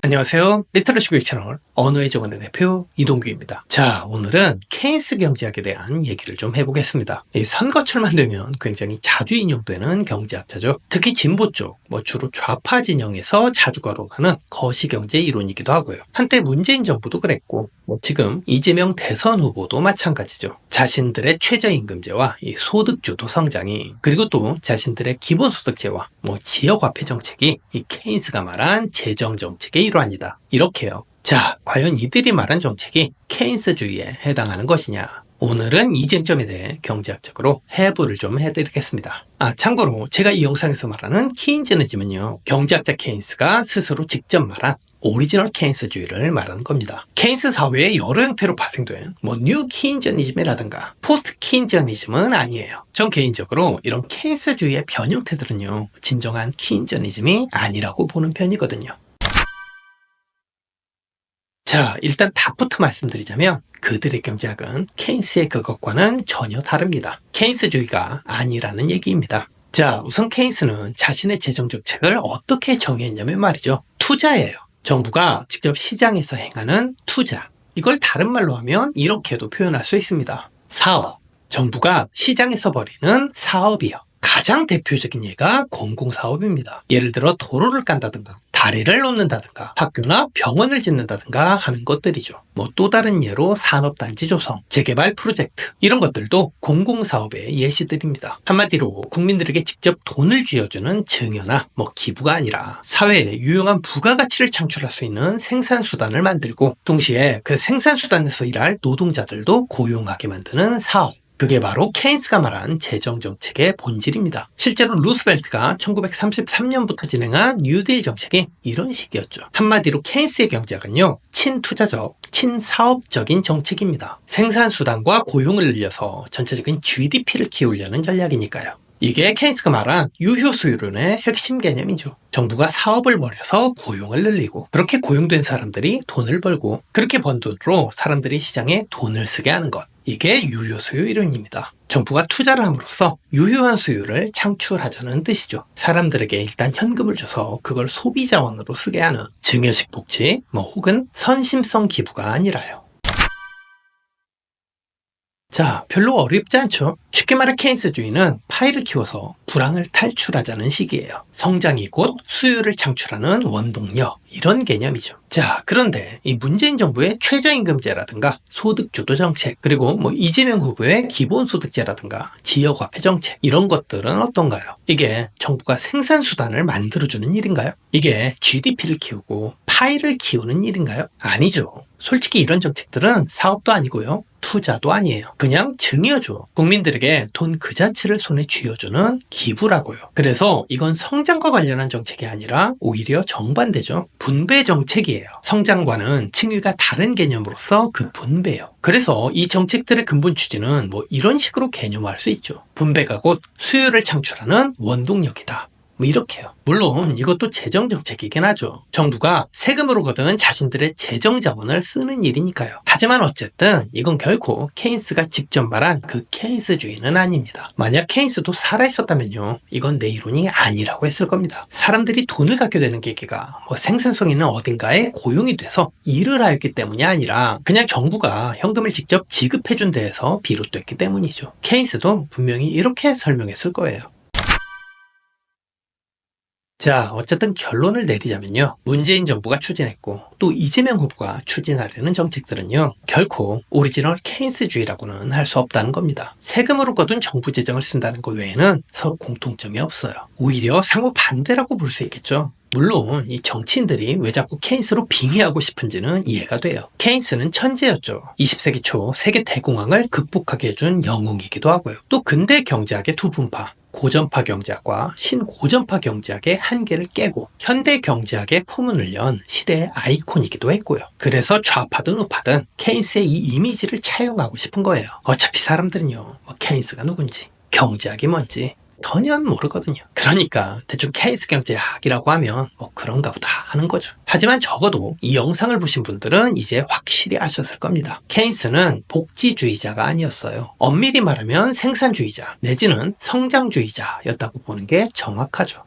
안녕하세요. 리터러시 교육 채널 언어의 정원의 대표 이동규입니다. 자, 오늘은 케인스 경제학에 대한 얘기를 좀 해보겠습니다. 이 선거철만 되면 굉장히 자주 인용되는 경제학자죠. 특히 진보 쪽, 주로 좌파 진영에서 자주 거론하는 거시경제 이론이기도 하고요. 한때 문재인 정부도 그랬고, 지금 이재명 대선 후보도 마찬가지죠. 자신들의 최저임금제와 이 소득주도 성장이, 그리고 또 자신들의 기본소득제와 지역화폐 정책이 이 케인스가 말한 재정정책의 일환이다, 이렇게요. 자, 과연 이들이 말한 정책이 케인스주의에 해당하는 것이냐? 오늘은 이 쟁점에 대해 경제학적으로 해부를 좀 해드리겠습니다. 참고로 제가 이 영상에서 말하는 키인저니즘은요, 경제학자 케인스가 스스로 직접 말한 오리지널 케인스주의를 말하는 겁니다. 케인스 사회의 여러 형태로 파생된 뉴 키인저니즘이라든가 포스트 키인저니즘은 아니에요. 전 개인적으로 이런 케인스주의의 변형태들은요, 진정한 키인저니즘이 아니라고 보는 편이거든요. 자, 일단 답부터 말씀드리자면 그들의 경제학은 케인스의 그것과는 전혀 다릅니다. 케인스주의가 아니라는 얘기입니다. 자, 우선 케인스는 자신의 재정정책을 어떻게 정의했냐면 말이죠, 투자예요. 정부가 직접 시장에서 행하는 투자, 이걸 다른 말로 하면 이렇게도 표현할 수 있습니다. 사업, 정부가 시장에서 벌이는 사업이요. 가장 대표적인 예가 공공사업입니다. 예를 들어 도로를 깐다든가 다리를 놓는다든가 학교나 병원을 짓는다든가 하는 것들이죠. 또 다른 예로 산업단지 조성, 재개발 프로젝트, 이런 것들도 공공사업의 예시들입니다. 한마디로 국민들에게 직접 돈을 쥐어주는 증여나 기부가 아니라 사회에 유용한 부가가치를 창출할 수 있는 생산수단을 만들고, 동시에 그 생산수단에서 일할 노동자들도 고용하게 만드는 사업, 그게 바로 케인스가 말한 재정정책의 본질입니다. 실제로 루스벨트가 1933년부터 진행한 뉴딜 정책이 이런 식이었죠. 한마디로 케인스의 경제학은요, 친투자적, 친사업적인 정책입니다. 생산수단과 고용을 늘려서 전체적인 GDP를 키우려는 전략이니까요. 이게 케인스가 말한 유효수요론의 핵심 개념이죠. 정부가 사업을 벌여서 고용을 늘리고, 그렇게 고용된 사람들이 돈을 벌고, 그렇게 번 돈으로 사람들이 시장에 돈을 쓰게 하는 것, 이게 유효수요 이론입니다. 정부가 투자를 함으로써 유효한 수요를 창출하자는 뜻이죠. 사람들에게 일단 현금을 줘서 그걸 소비자원으로 쓰게 하는 증여식 복지, 혹은 선심성 기부가 아니라요. 자, 별로 어렵지 않죠? 쉽게 말해 케인스주의는 파이를 키워서 불황을 탈출하자는 식이에요. 성장이 곧 수요를 창출하는 원동력, 이런 개념이죠. 자, 그런데 이 문재인 정부의 최저임금제라든가 소득주도 정책, 그리고 이재명 후보의 기본소득제라든가 지역화폐 정책, 이런 것들은 어떤가요? 이게 정부가 생산수단을 만들어주는 일인가요? 이게 GDP를 키우고 파이를 키우는 일인가요? 아니죠. 솔직히 이런 정책들은 사업도 아니고요, 투자도 아니에요. 그냥 증여죠. 국민들에게 돈 그 자체를 손에 쥐어주는 기부라고요. 그래서 이건 성장과 관련한 정책이 아니라 오히려 정반대죠. 분배 정책이에요. 성장과는 층위가 다른 개념으로서 그 분배요. 그래서 이 정책들의 근본 취지는 이런 식으로 개념화할 수 있죠. 분배가 곧 수요를 창출하는 원동력이다, 이렇게요. 물론 이것도 재정정책이긴 하죠. 정부가 세금으로 거둔 자신들의 재정자원을 쓰는 일이니까요. 하지만 어쨌든 이건 결코 케인스가 직접 말한 그 케인스주의는 아닙니다. 만약 케인스도 살아있었다면요, 이건 내 이론이 아니라고 했을 겁니다. 사람들이 돈을 갖게 되는 계기가 생산성 있는 어딘가에 고용이 돼서 일을 하였기 때문이 아니라 그냥 정부가 현금을 직접 지급해준 데에서 비롯됐기 때문이죠. 케인스도 분명히 이렇게 설명했을 거예요. 자, 어쨌든 결론을 내리자면요, 문재인 정부가 추진했고 또 이재명 후보가 추진하려는 정책들은요, 결코 오리지널 케인스주의라고는 할 수 없다는 겁니다. 세금으로 거둔 정부 재정을 쓴다는 것 외에는 서로 공통점이 없어요. 오히려 상호 반대라고 볼 수 있겠죠. 물론 이 정치인들이 왜 자꾸 케인스로 빙의하고 싶은지는 이해가 돼요. 케인스는 천재였죠. 20세기 초 세계 대공황을 극복하게 해준 영웅이기도 하고요. 또 근대 경제학의 두 분파, 고전파 경제학과 신고전파 경제학의 한계를 깨고 현대 경제학의 포문을 연 시대의 아이콘이기도 했고요. 그래서 좌파든 우파든 케인스의 이 이미지를 차용하고 싶은 거예요. 어차피 사람들은요, 케인스가 누군지 경제학이 뭔지 전혀 모르거든요. 그러니까 대충 케인스 경제학이라고 하면 그런가 보다 하는 거죠. 하지만 적어도 이 영상을 보신 분들은 이제 확실히 아셨을 겁니다. 케인스는 복지주의자가 아니었어요. 엄밀히 말하면 생산주의자 내지는 성장주의자였다고 보는 게 정확하죠.